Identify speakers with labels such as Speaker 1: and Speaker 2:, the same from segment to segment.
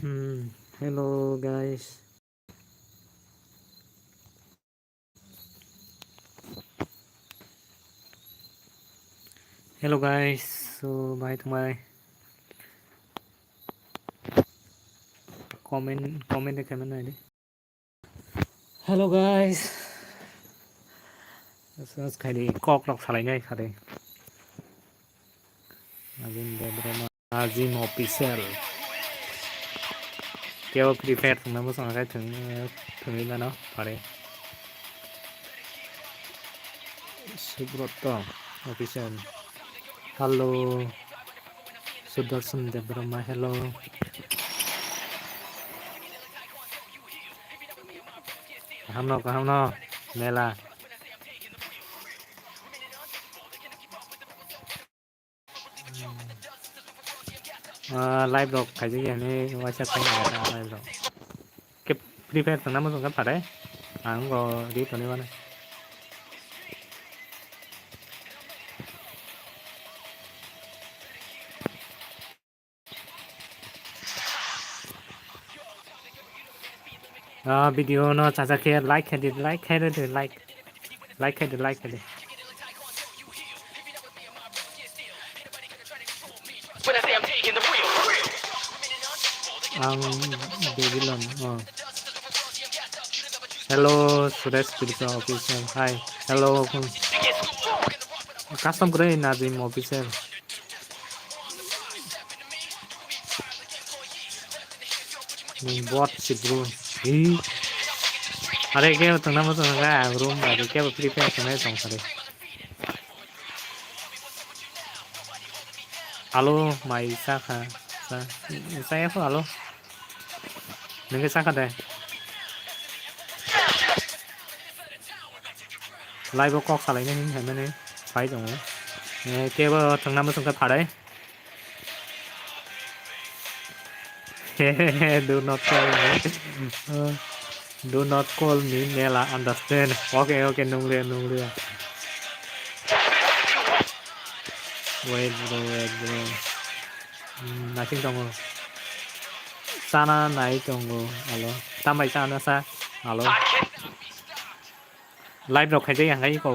Speaker 1: Hello guys. Hello guys. So bye bye. Comment để comment này đi. Hello guys. Khai đi Kok Salai ngay khai đi. Azim official. Kêu prepare thằng nào muốn cái thằng đi là nó phải đi. Subroto official. Hello. Sudarshan Debrama hello. Kaham no Mela. Live rồi cái gì này ngoài sẽ thấy live rồi. Cái prepare thằng nào muốn cái phải đấy. Không có đi tụi này. Video nó chả kia like hay đi like hay đi like hay đi. Devil hello Suresh Spiritual official hi hello custom করে Nazim official bot si bro अरे क्या तुमने मुझे लगा room में क्या prepare करने तुम करे alo mày Saka saya apa alo nengke Saka deh live Kok Salai này hình này phải rồi kêu thằng năm thằng cái phải đấy do not call me Nela understand okay nung lia wait bro nãy tiếng đồng rồi sana nãy đồng rồi alo tam bảy sana sa alo live đọc hay gì hàng cái có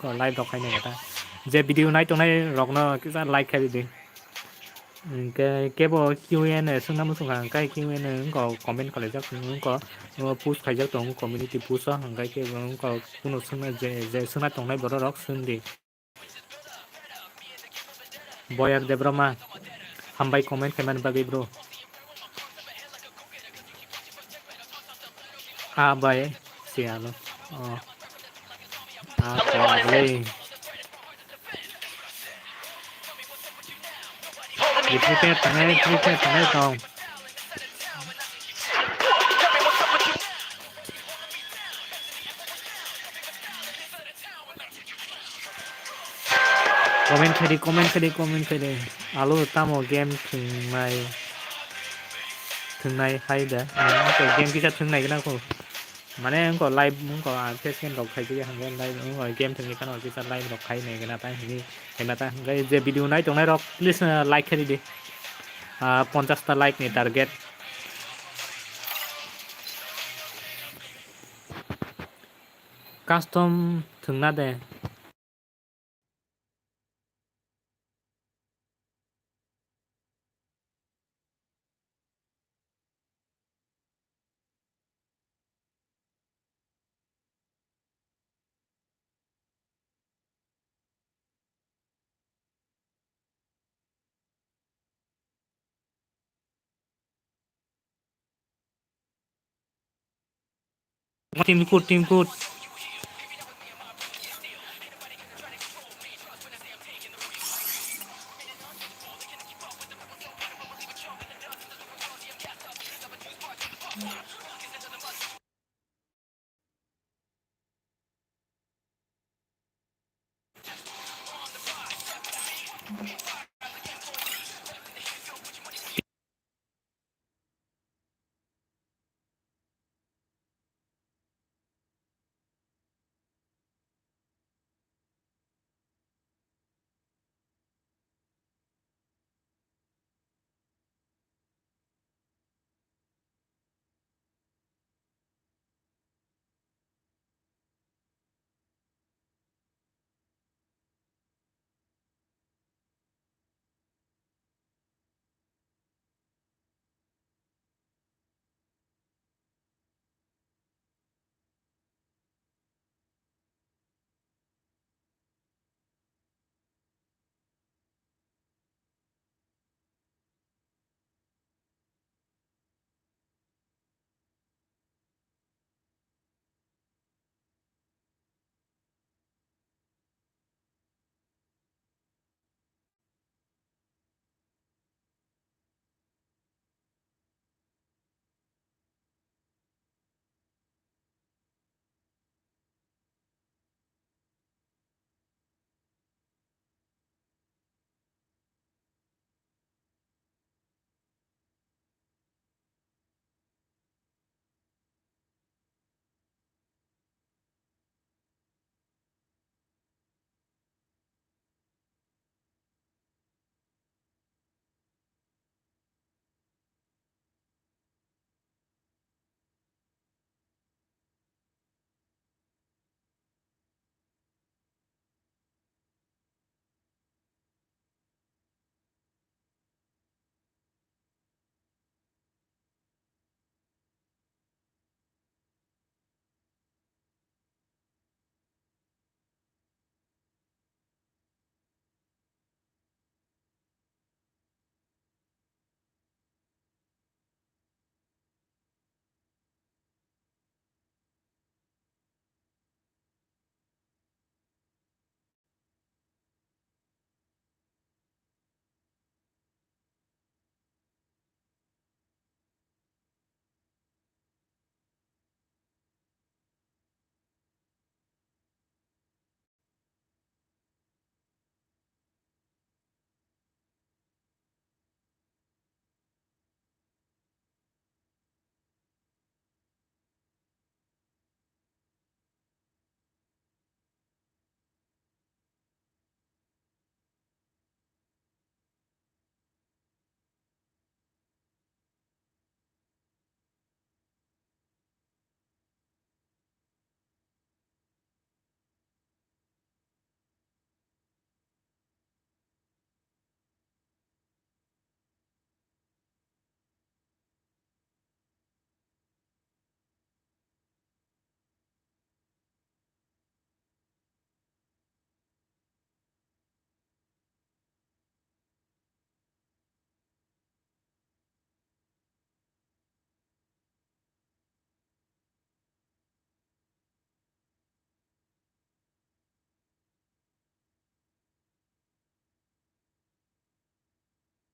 Speaker 1: có live đọc hay này người ta J video này trong này rock nó cứ ra like hay đi cái bộ Q&A này xong năm xong hàng cái Q&A này cũng có comment có lấy chắc cũng có push hay chắc trong community push hàng cái cũng có cũng nó xong J xong này trong này bro rock xong đi boy de broma hambai comment keman bagi bro bay sialo boleh prepare tangai tong comment khai đi alo tamo game thường này hay đấy cái game kia thường này cái nào không mà này có live muốn có cái đọc hay cái hàng live muốn gọi game thường cái nào cái live đọc hay này cái nào ta cái nào ta cái video này trong này đọc please like đi 50 like nih target custom thường deh tim ikut